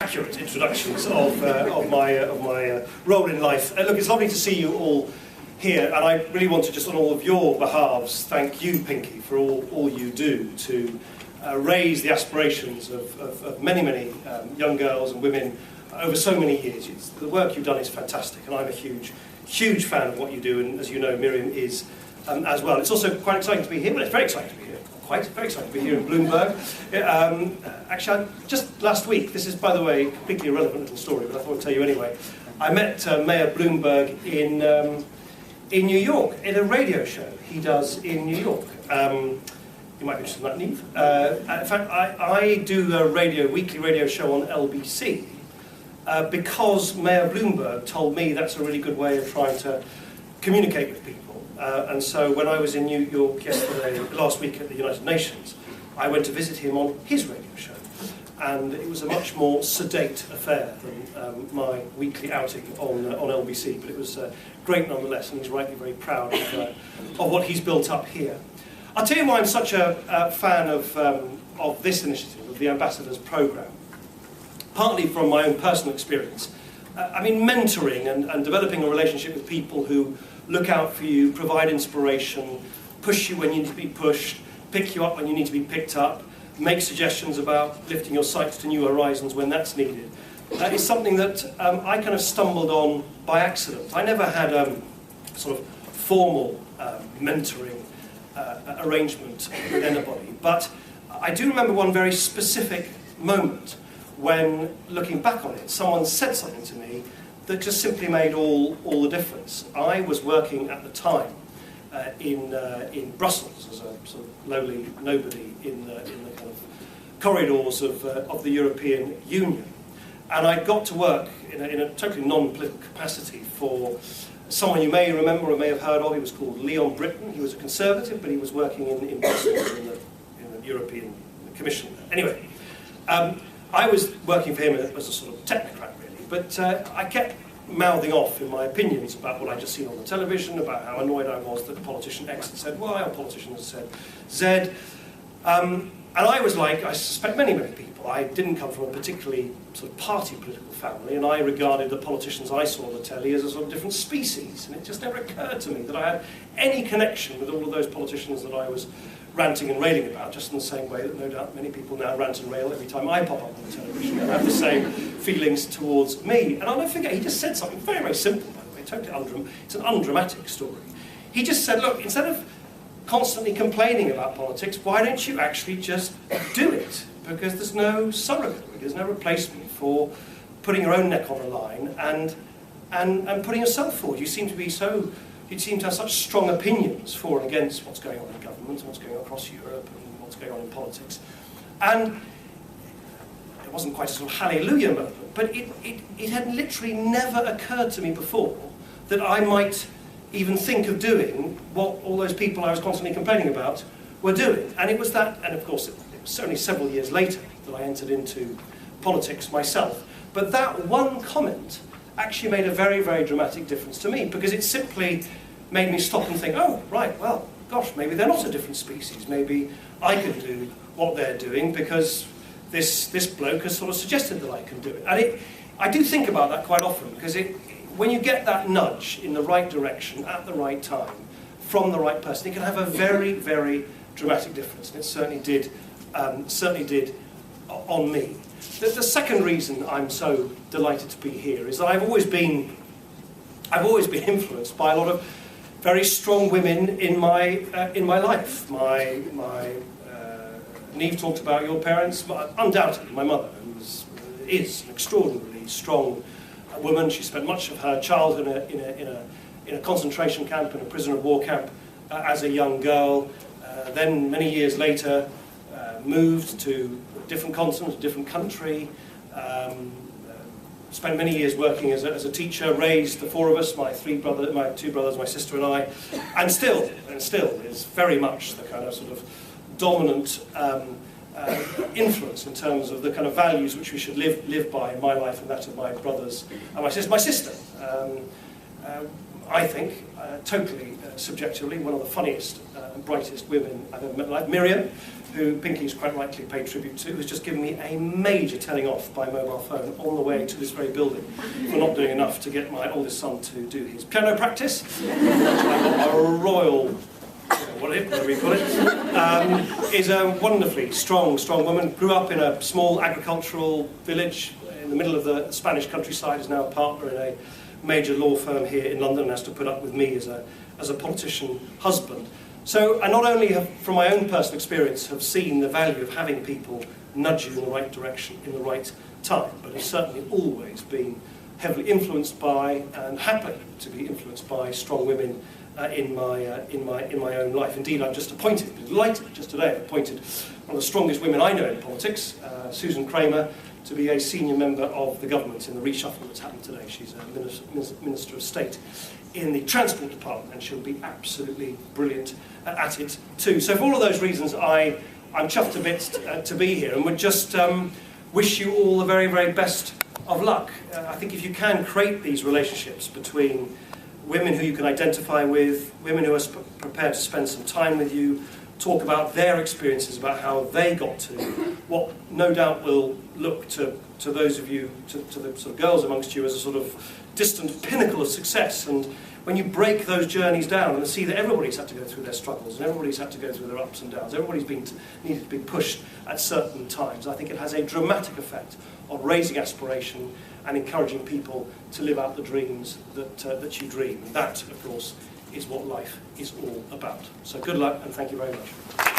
Accurate introductions of my role in life. Look, it's lovely to see you all here, and I really want to just on all of your behalves thank you, Pinky, for all you do to raise the aspirations of many young girls and women over so many years. The work you've done is fantastic, and I'm a huge fan of what you do, and as you know, Miriam is as well. It's also quite exciting to be here. Well, it's very exciting to be here. Very excited to be here in Bloomberg. Actually, just last week, this is, by the way, a completely irrelevant little story, but I thought I'd tell you anyway. I met Mayor Bloomberg in New York, in a radio show he does in New York. You might be interested in that, Neve. In fact, I do a weekly radio show on LBC because Mayor Bloomberg told me that's a really good way of trying to communicate with people. And so when I was in New York last week at the United Nations, I went to visit him on his radio show. And it was a much more sedate affair than my weekly outing on LBC, but it was great nonetheless, and he's rightly very proud of what he's built up here. I'll tell you why I'm such a fan of this initiative, of the Ambassadors Programme. Partly from my own personal experience. I mean, mentoring and developing a relationship with people who look out for you, provide inspiration, push you when you need to be pushed, pick you up when you need to be picked up, make suggestions about lifting your sights to new horizons when that's needed. That is something that I kind of stumbled on by accident. I never had sort of formal mentoring arrangement with anybody, but I do remember one very specific moment when, looking back on it, someone said something to me that just simply made all the difference. I was working at the time in Brussels as a sort of lowly nobody in the kind of corridors of the European Union, and I got to work in a totally non-political capacity for someone you may remember or may have heard of. He was called Leon Britton. He was a Conservative, but he was working in Brussels in the European Commission. Anyway. I was working for him as a sort of technocrat, really, but I kept mouthing off in my opinions about what I'd just seen on the television, about how annoyed I was that politician X had said Y, or politician had said Z. And I was like, I suspect many people, I didn't come from a particularly sort of party political family, and I regarded the politicians I saw on the telly as a sort of different species, and it just never occurred to me that I had any connection with all of those politicians that I was ranting and railing about, just in the same way that no doubt many people now rant and rail every time I pop up on the television and have the same feelings towards me. And I'll never forget, he just said something very simple, by the way, totally it's an undramatic story. He just said, look, instead of constantly complaining about politics, why don't you actually just do it? Because there's no surrogate, there's no replacement for putting your own neck on the line and putting yourself forward. You seem to have such strong opinions for and against what's going on in government and what's going on across Europe and what's going on in politics. And it wasn't quite a sort of hallelujah moment, but it had literally never occurred to me before that I might even think of doing what all those people I was constantly complaining about were doing. And it was that, and of course it was certainly several years later that I entered into politics myself. But that one comment actually made a very dramatic difference to me, because it simply made me stop and think, oh, right, well, gosh, maybe they're not a different species. Maybe I can do what they're doing because this bloke has sort of suggested that I can do it. And I do think about that quite often, because when you get that nudge in the right direction at the right time from the right person, it can have a very dramatic difference, and it certainly did on me. The second reason I'm so delighted to be here is that I've always been influenced by a lot of very strong women in my life. Neve talked about your parents. Undoubtedly, my mother, who is an extraordinarily strong woman. She spent much of her childhood in a concentration camp, in a prisoner of war camp, as a young girl. Then many years later, moved to a different continent, a different country, spent many years working as a teacher, raised the four of us, my two brothers, my sister and I, and still is very much the kind of sort of dominant influence in terms of the kind of values which we should live by in my life and that of my brothers and my sister. I think, totally subjectively, one of the funniest and brightest women I've ever met in life. Miriam, who Pinky's quite rightly paid tribute to, who's just given me a major telling off by mobile phone on the way to this very building for not doing enough to get my oldest son to do his piano practice. I got a royal, whatever we call it, is a wonderfully strong woman. Grew up in a small agricultural village in the middle of the Spanish countryside, is now a partner in a major law firm here in London and has to put up with me as a politician husband. So I not only have, from my own personal experience, have seen the value of having people nudge you in the right direction in the right time, but have certainly always been heavily influenced by and happy to be influenced by strong women in my own life. Indeed, I've just appointed, delighted just today, appointed one of the strongest women I know in politics, Susan Kramer, to be a senior member of the government in the reshuffle that's happened today. She's a Minister of State in the Transport Department, and she'll be absolutely brilliant at it too. So for all of those reasons, I'm chuffed a bit to be here, and would just wish you all the very, very best of luck. I think if you can create these relationships between women who you can identify with, women who are prepared to spend some time with you, talk about their experiences, about how they got to what no doubt will look to those of you, to the sort of girls amongst you, as a sort of distant pinnacle of success. And when you break those journeys down and see that everybody's had to go through their struggles and everybody's had to go through their ups and downs, everybody's needed to be pushed at certain times, I think it has a dramatic effect on raising aspiration and encouraging people to live out the dreams that you dream. And that, of course, is what life is all about. So good luck and thank you very much.